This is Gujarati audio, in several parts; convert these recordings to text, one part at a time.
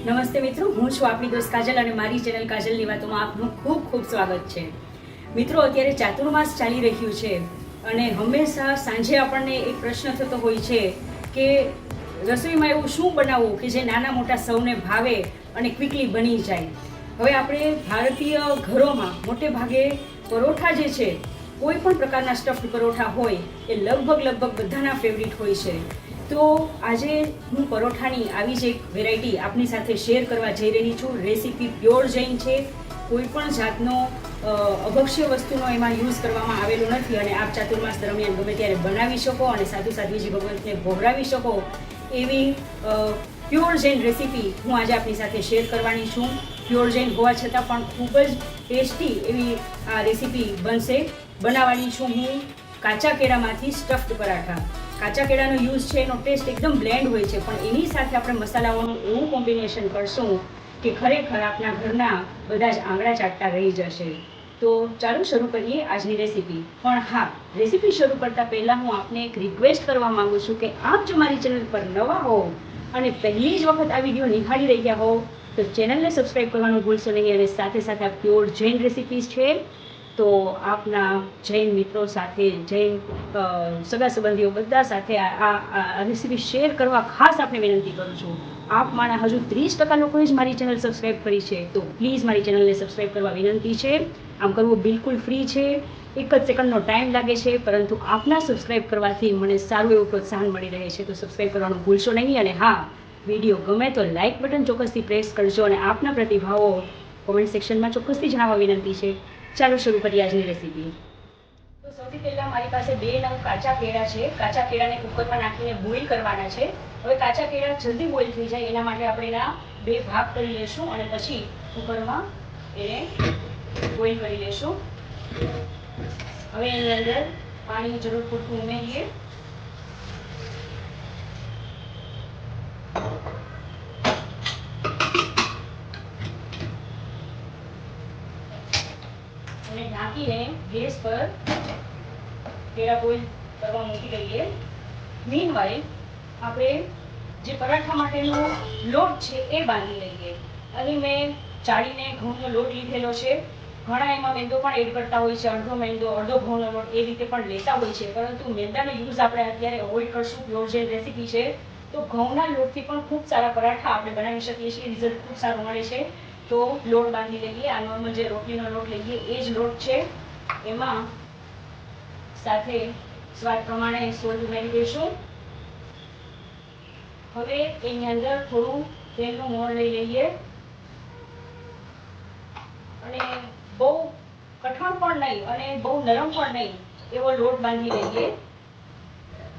નમસ્તે મિત્રો, હું છું આપણી દોસ્ત કાજલ અને મારી ચેનલ કાજલની વાતોમાં આપનું ખૂબ ખૂબ સ્વાગત છે. મિત્રો, અત્યારે ચાતુર્માસ ચાલી રહ્યું છે અને હંમેશા સાંજે આપણને એક પ્રશ્ન થતો હોય છે કે રસોઈમાં એવું શું બનાવવું કે જે નાના મોટા સૌને ભાવે અને ક્વિકલી બની જાય. હવે આપણે ભારતીય ઘરોમાં મોટે ભાગે પરોઠા જે છે, કોઈ પણ પ્રકારના સ્ટફ્ડ પરોઠા હોય એ લગભગ બધાના ફેવરિટ હોય છે. તો આજે હું પરોઠાની આવી જ એક વેરાયટી આપની સાથે શેર કરવા જઈ રહી છું. રેસીપી પ્યોર જૈન છે, કોઈ પણ જાતનો અભક્ષ્ય વસ્તુનો એમાં યુઝ કરવામાં આવેલો નથી અને આપ ચાતુર્માસ દરમિયાન ગમે ત્યારે બનાવી શકો અને સાધુ સાધ્વીજી ભગવંતને ભોગરાવી શકો એવી પ્યોર જૈન રેસીપી હું આજે આપની સાથે શેર કરવાની છું. પ્યોર જૈન હોવા છતાં પણ ખૂબ જ ટેસ્ટી એવી આ રેસીપી બનશે. બનાવવાની છું હું કાચા કેળામાંથી સ્ટફ્ડ પરાઠા. કાચા કેળાનો યુઝ છે, એનો ટેસ્ટ એકદમ બ્લેન્ડ હોય છે, પણ એની સાથે આપણે મસાલાઓનું એવું કોમ્બિનેશન કરશું કે ખરેખર આપણા ઘરના બધા જ આંગળા ચાટતા રહી જશે. તો ચાલો શરૂ કરીએ આજની રેસીપી. પણ હા, રેસીપી શરૂ કરતાં પહેલાં હું આપને એક રિક્વેસ્ટ કરવા માંગુ છું કે આપ જો મારી ચેનલ પર નવા હો અને પહેલી જ વખત આ વિડીયો નિહાળી રહ્યા હો તો ચેનલને સબસ્ક્રાઈબ કરવાનું ભૂલશો નહીં અને સાથે સાથે આ પ્યોર જૈન રેસીપીઝ છે તો આપના જૈન મિત્રો સાથે, જૈન સગા સંબંધીઓ બધા સાથે આ રેસીપી શેર કરવા ખાસ આપને વિનંતી કરું છું. આપ મારા હજુ 30% લોકોએ જ મારી ચેનલ સબસ્ક્રાઈબ કરી છે, તો પ્લીઝ મારી ચેનલને સબસ્ક્રાઈબ કરવા વિનંતી છે. આમ કરવું બિલકુલ ફ્રી છે, એક જ સેકન્ડનો ટાઈમ લાગે છે, પરંતુ આપના સબસ્ક્રાઈબ કરવાથી મને સારું એવું પ્રોત્સાહન મળી રહે છે. તો સબસ્ક્રાઈબ કરવાનું ભૂલશો નહીં અને હા, વિડીયો ગમે તો લાઇક બટન ચોક્કસથી પ્રેસ કરજો અને આપના પ્રતિભાવો કોમેન્ટ સેક્શનમાં ચોક્કસથી જણાવવા વિનંતી છે. ચાલો શરૂ કરીએ આજની રેસીપી. તો સૌથી પહેલાં મારી પાસે 2 નંગ કાચા કેળા છે. કાચા કેળાને કુકરમાં નાખીને બોઇલ કરવાના છે. હવે કાચા કેળા જલ્દી બોઇલ થઈ જાય એના માટે આપણે એના 2 ભાગ કરી લેશું અને પછી કુકરમાં એને બોઇલ કરી લેશું. હવે એની અંદર પાણીની જરૂર પૂરતું ઉમેરીએ. અને ઢાંકીને ગેસ પર કેળા બોઇલ કરવા મૂકી દઈએ. મીનવાઇલ આપણે જે પરાઠા માટેનો લોટ છે એ બાંધી લઈએ. અહીં મેં ચાળીને ઘઉંનો લોટ લીધેલો છે. ઘણા એમાં મેંદો પણ એડ કરતા હોય છે, અડધો મેંદો અડધો ઘઉંનો લોટ એ રીતે પણ લેતા હોય છે, પરંતુ મેંદાનો યુઝ આપણે અત્યારે અવોઇડ કરશું. પ્યોર જૈન રેસીપી છે તો ઘઉંના લોટથી પણ ખૂબ સારા પરાઠા આપણે બનાવી શકીએ છીએ, રિઝલ્ટ ખૂબ સારું મળે છે. તો લોટ બાંધી લઈએ. આ નોર્મલ જે રોટલીનો લોટ લઈએ એ જ લોટ છે. એમાં સાથે સ્વાદ પ્રમાણે સોલ્ટ ઉમેરી દઈશું. હવે એની અંદર થોડું તેલનું મોણ લઈ લઈએ અને બહુ કઠણ પણ નહીં અને બહુ નરમ પણ નહીં એવો લોટ બાંધી લઈએ.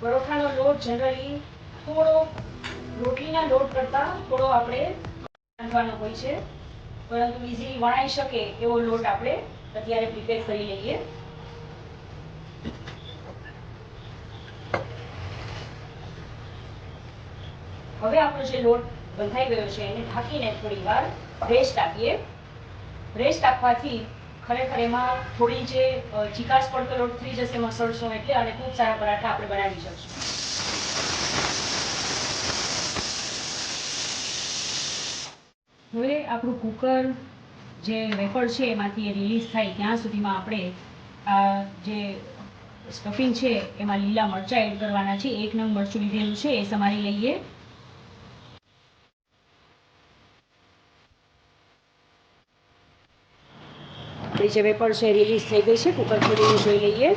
પરોઠાનો લોટ જનરલી થોડો રોટલીના લોટ કરતાં થોડો આપણે બાંધવાનો હોય છે, પરંતુ ઇઝીલી વણાઈ શકે એવો લોટ આપણે અત્યારે પ્રિપેર કરી લઈએ. હવે આપણો જે લોટ બંધાઈ ગયો છે એને ઢાંકીને થોડી વાર રેસ્ટ આપીએ. રેસ્ટ આપવાથી ખરેખર એમાં થોડી જે ચીકાશ પડતો લોટ થઈ જશે મસળશો એટલે, અને ખૂબ સારા પરાઠા આપણે બનાવી શકશું. હવે આપણું કુકર જે વેફર છે એમાંથી એ રિલીઝ થાય ત્યાં સુધીમાં આપણે આ જે સ્ટફિંગ છે એમાં લીલા મરચાં એડ કરવાના છે. 1 નંગ મરચું લીધેલું છે એ સમારી લઈએ. જે વેફર છે રિલીઝ થઈ ગઈ છે. કુકર ખોલીને જોઈ લઈએ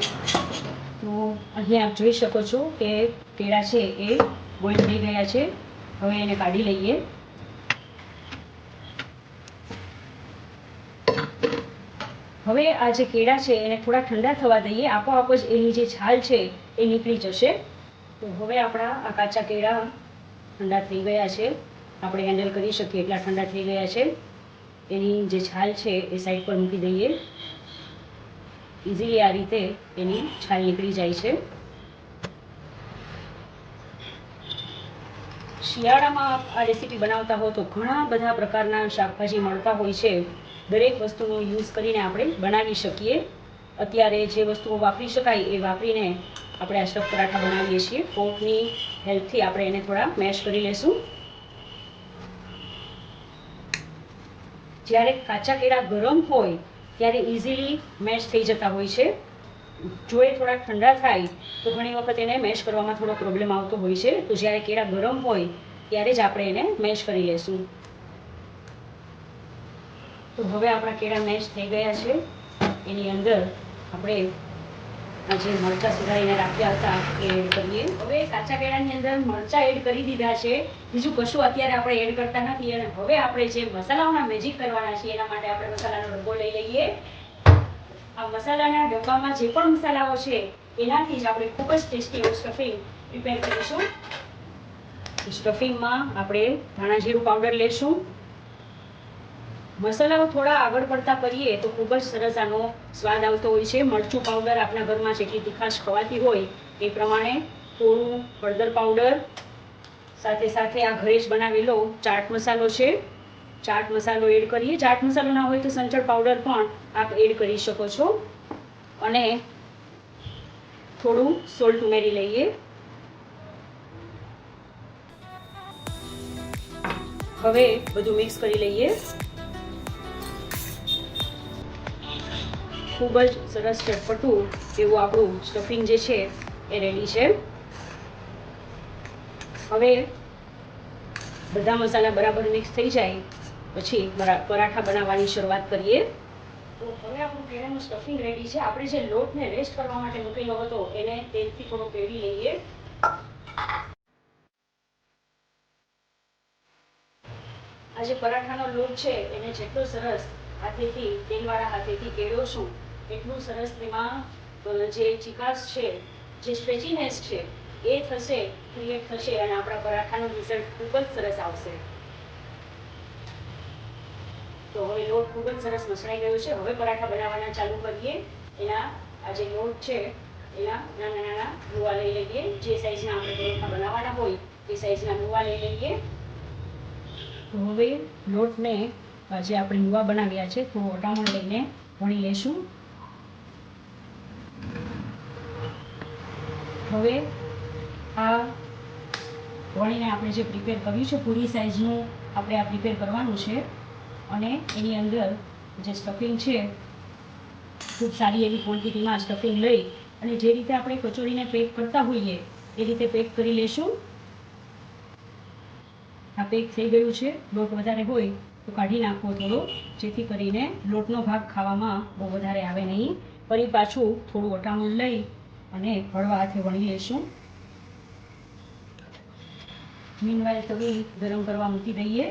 તો અહીં આપ જોઈ શકો છો કે કેળા છે એ બોઇલ થઈ ગયા છે. હવે એને કાઢી લઈએ. હવે આ જે કેળા છે એને થોડા ઠંડા થવા દઈએ. આપોઆપ જ એની જે છાલ છે એ નીકળી જશે. તો હવે આપણા આ કાચા કેળા ઠંડા થઈ ગયા છે, આપણે હેન્ડલ કરી શકીએ એટલા ઠંડા થઈ ગયા છે. એની જે છાલ છે એ સાઈડ પર મૂકી દઈએ. ઇઝીલી આ રીતે એની છાલ નીકળી જાય છે. શિયાળામાં આ રેસીપી બનાવતા હો તો ઘણા બધા પ્રકારના શાકભાજી મળતા હોય છે. દરેક વસ્તુનો યુઝ કરીને આપણે બનાવી શકીએ. અત્યારે જે વસ્તુઓ વાપરી શકાય એ વાપરીને આપણે આ સ્ટફ પરાઠા બનાવીએ છીએ. ફોર્કની હેલ્પથી આપણે એને થોડા મેશ કરી લેશું. જ્યારે કાચા કેળા ગરમ હોય ત્યારે ઇઝીલી મેશ થઈ જતા હોય છે. જો એ થોડા ઠંડા થાય તો ઘણી વખત એને મેશ કરવામાં થોડો પ્રોબ્લેમ આવતો હોય છે. તો જ્યારે કેળા ગરમ હોય ત્યારે જ આપણે એને મેશ કરી લઈશું. તો હવે આપણા કેળા મેશ થઈ ગયા છે. એની અંદર આપણે આ જે મરચાં સુધારીને રાખ્યા હતા એ એડ કરીએ. હવે કાચા કેળાની અંદર મરચાં એડ કરી દીધા છે. બીજું કશું અત્યારે આપણે એડ કરતા નથી. અને હવે આપણે જે મસાલાઓના મેજિક કરવાના છે એના માટે આપણે મસાલાનો ડબ્બો લઈ લઈએ. આ મસાલાના ડબ્બામાં જે પણ મસાલાઓ છે એનાથી જ આપણે ખૂબ જ ટેસ્ટી એવું સ્ટફિંગ પ્રિપેર કરીશું. સ્ટફિંગમાં આપણે ધાણા જીરું પાવડર લેશું. મસાલાઓ થોડા આગળ પડતા કરીએ તો ખૂબ જ સરસ આનો સ્વાદ આવતો હોય છે. મરચું પાવડર આપણા ઘરમાં જેટલી તીખાશ ખવાતી હોય એ પ્રમાણે, થોડું હળદર પાવડર, સાથે સાથે આ ઘરે જ બનાવેલો ચાટ મસાલો છે, ચાટ મસાલો એડ કરીએ. ચાટ મસાલો ના હોય તો સંચળ પાવડર પણ આપ એડ કરી શકો છો. અને થોડું સોલ્ટ ઉમેરી લઈએ. હવે બધું મિક્સ કરી લઈએ. ખૂબ જ સરસ ચટપટું એવું આપણું સ્ટફિંગ જે છે એ રેડી છે. હવે બધા મસાલા બરાબર મિક્સ થઈ જાય પછી પરાઠા બનાવવાની શરૂઆત કરીએ. તો હવે આપણું કેળાનું સ્ટફિંગ રેડી છે. આપણે જે લોટને રેસ્ટ કરવા માટે મૂકેલો હતો એને તેલથી થોડો પેળી લઈએ. આ જે પરાઠાનો લોટ છે એને જેટલો સરસ હાથેથી તેલવાળા હાથેથી કેળવશું એટલું સરસ તેમાં જે ચીકાશ છે, જે સ્ટ્રેચીનેસ છે એ થશે, ક્રિએટ થશે અને આપણા પરાઠાનું રિઝલ્ટ ખૂબ જ સરસ આવશે. તો હવે લોટ ખૂબ જ સરસ મસળાઈ ગયો છે. હવે પરાઠા બનાવવાના ચાલુ કરીએ. એના આ જે લોટ છે એના નાના નાના લુવા લઈ લઈએ. જે સાઈઝના આપણે પરોઠા બનાવવાના હોય એ સાઈઝના લુવા લઈ લઈએ. તો હવે લોટને જે આપણે લુવા બનાવ્યા છે થોડું વટામણ લઈને વણી લેશું. હવે આ વણીને આપણે જે પ્રિપેર કર્યું છે પૂરી સાઈઝનું આપણે આ પ્રિપેર કરવાનું છે. અને એની અંદર જે સ્ટફિંગ છે ખૂબ સારી એવી ક્વોન્ટિટીમાં સ્ટફિંગ લઈ અને જે રીતે આપણે કચોરીને પેક કરતા હોઈએ એ રીતે પેક કરી લેશું. આ પેક થઈ ગયું છે. લોટ વધારે હોય તો કાઢી નાખવો થોડો, જેથી કરીને લોટનો ભાગ ખાવામાં બહુ વધારે આવે નહીં. ફરી પાછું થોડું વટામણ લઈ અને હળવા હાથે વણી લેશું. મીનવાઇલ તવી ગરમ કરવા મૂકી દઈએ.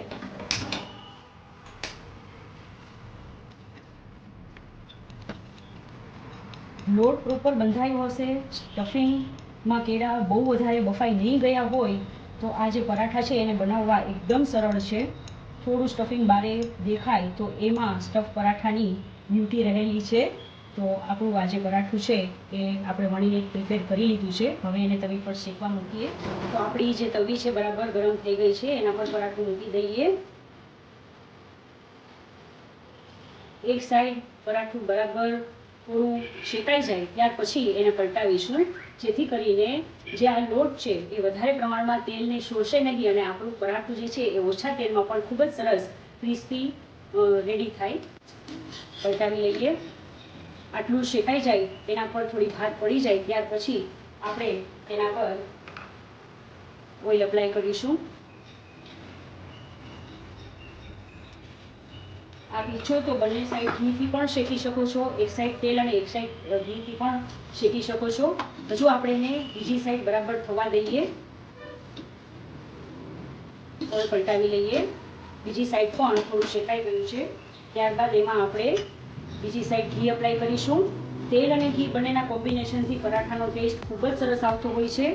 લોટ પ્રોપર બંધાયો હશે, સ્ટફિંગમાં કેળા બહુ વધારે બફાઈ નહીં ગયા હોય તો આ જે પરાઠા છે એને બનાવવા એકદમ સરળ છે. થોડું સ્ટફિંગ બારે દેખાય તો એમાં સ્ટફ પરાઠાની બ્યુટી રહેલી છે. તો આપણું આ જે પરાઠું છે એ આપણે વણીને પ્રિપેર કરી લીધું છે. હવે એને તવી પર શેકવા મૂકીએ. તો આપણી જે તવી છે બરાબર ગરમ થઈ ગઈ છે. એના પર પરાઠું મૂકી દઈએ. એક સાઈડ પરાઠું બરાબર થોડું શેકાઈ જાય ત્યાર પછી એને પલટાવીશું, જેથી કરીને જે આ લોટ છે એ વધારે પ્રમાણમાં તેલને શોષે નહીં અને આપણું પરાઠું જે છે એ ઓછા તેલમાં પણ ખૂબ જ સરસ ક્રિસ્પી રેડી થાય. પલટાવી લઈએ. આટલું શેકાઈ જાય, તેના પર થોડી ભાત પડી જાય ત્યાર પછી આપણે તેના પર ઓઇલ એપ્લાય કરીશું. આપ ઈચ્છો તો બંને સાઈડ ઘીથી પણ શેકી શકો છો. એક સાઈડ તેલ અને એક સાઈડ ઘીથી પણ શેકી શકો છો. હજુ આપણે એને બીજી સાઈડ બરાબર થવા દઈએ. હવે પલટાવી લઈએ. બીજી સાઈડ પણ થોડું શેકાઈ ગયું છે. ત્યારબાદ એમાં આપણે બીજી સાઈડ ઘી એપ્લાય કરીશું. તેલ અને ઘી બંનેના કોમ્બિનેશનથી પરાઠાનો ટેસ્ટ ખૂબ જ સરસ આવતો હોય છે.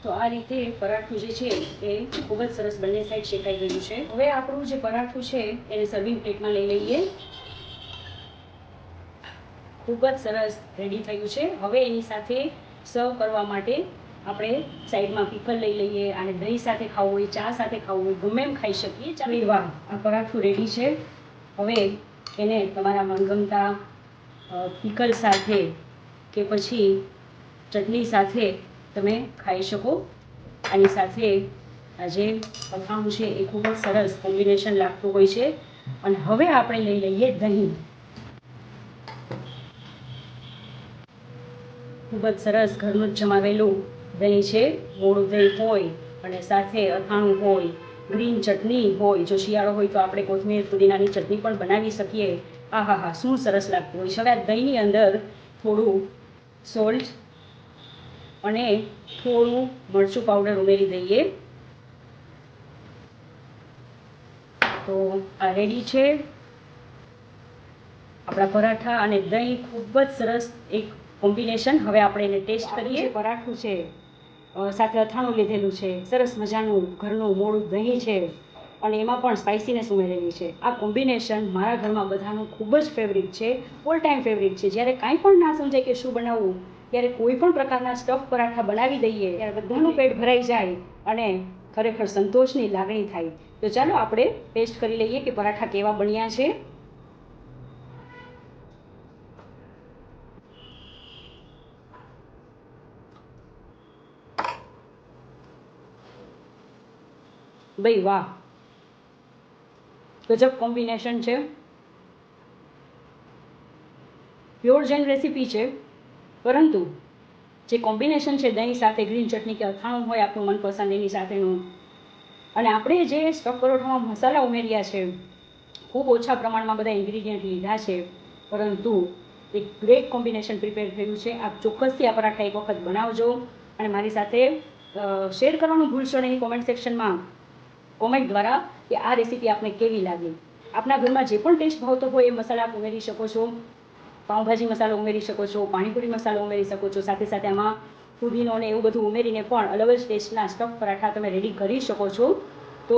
તો આ રીતે પરાઠું જે છે એ ખૂબ જ સરસ બંને સાઈડ શેકાઈ ગયું છે. હવે આપણું જે પરાઠું છે એને સર્વિંગ પ્લેટમાં લઈ લઈએ. ખૂબ જ સરસ રેડી થયું છે. હવે એની સાથે સર્વ કરવા માટે આપણે સાઈડમાં પીપલ લઈ લઈએ. અને દહીં સાથે ખાવું હોય, ચા સાથે ખાવું હોય, ગમે એમ ખાઈ શકીએ. ચાલો, વાહ, આ પરાઠું રેડી છે. હવે એને તમારા મનગમતા પીકલ સાથે કે પછી ચટણી સાથે તમે ખાઈ શકો. આની સાથે આ જે અથાણું છે એ ખૂબ જ સરસ કોમ્બિનેશન લાગતું હોય છે. અને હવે આપણે લઈ લઈએ દહીં. ખૂબ જ સરસ ઘરનું જ જમાવેલું દહીં છે. મોળું દહીં હોય અને સાથે અથાણું હોય, ગ્રીન ચટણી હોય, જો શિયાળો હોય તો આપણે કોથમીર પુદીનાની ચટણી પણ બનાવી શકીએ. આહાહા, શું સરસ લાગતું હોય છે. હવે આ દહીંની અંદર થોડું સોલ્ટ અને થોડું મરચું પાવડર ઉમેરી દઈએ. તો આ રેડી છે આપણા પરાઠા અને દહીં. ખૂબ જ સરસ એક કોમ્બિનેશન. હવે આપણે એને ટેસ્ટ કરીએ. પરાઠું છે, સાથે અથાણું લીધેલું છે, સરસ મજાનું ઘરનું મોળું દહીં છે અને એમાં પણ સ્પાઇસીનેસ ઉમેરેલી છે. આ કોમ્બિનેશન મારા ઘરમાં બધાનું ખૂબ જ ફેવરિટ છે, ઓલ ટાઈમ ફેવરિટ છે. જ્યારે કાંઈ પણ ના સમજાય કે શું બનાવવું, ત્યારે કોઈ પણ પ્રકારના સ્ટફ પરાઠા બનાવી દઈએ ત્યારે બધાનું પેટ ભરાઈ જાય અને ખરેખર સંતોષની લાગણી થાય. તો ચાલો આપણે ટેસ્ટ કરી લઈએ કે પરાઠા કેવા બન્યા છે. ભાઈ વાહ, ગજબ કોમ્બિનેશન છે. પ્યોર જૈન રેસીપી છે, પરંતુ જે કોમ્બિનેશન છે દહીં સાથે ગ્રીન ચટણી કે અથાણું હોય આપણું મનપસંદ એની સાથેનું, અને આપણે જે સ્ટફ પરોઠામાં મસાલા ઉમેર્યા છે, ખૂબ ઓછા પ્રમાણમાં બધા ઇન્ગ્રીડિયન્ટ લીધા છે, પરંતુ એક ગ્રેટ કોમ્બિનેશન પ્રિપેર થયું છે. આપ ચોક્કસથી આ પરાઠા એક વખત બનાવજો અને મારી સાથે શેર કરવાનું ભૂલશો નહીં કોમેન્ટ સેક્શનમાં કોમેન્ટ દ્વારા કે આ રેસીપી આપને કેવી લાગી. આપના ઘરમાં જે પણ ટેસ્ટ ભાવતો હોય એ મસાલા આપ ઉમેરી શકો છો. પાઉંભાજી મસાલો ઉમેરી શકો છો, પાણીપુરી મસાલો ઉમેરી શકો છો, સાથે સાથે આમાં ફુદીનો ને એવું બધું ઉમેરીને પણ અલગ જ ટેસ્ટના સ્ટફ પરાઠા તમે રેડી કરી શકો છો. તો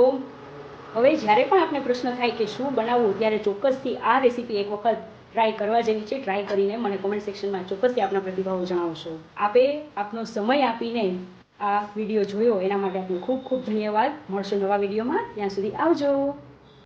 હવે જ્યારે પણ આપને પ્રશ્ન થાય કે શું બનાવવું, ત્યારે ચોક્કસથી આ રેસીપી એક વખત ટ્રાય કરવા જેવી છે. ટ્રાય કરીને મને કોમેન્ટ સેક્શનમાં ચોક્કસથી આપના પ્રતિભાવો જણાવશો. આપે આપનો સમય આપીને આ વિડીયો જોયો એના માટે આપનો ખૂબ ખૂબ ધન્યવાદ. મળશું નવા વિડીયોમાં. ત્યાં સુધી આવજો.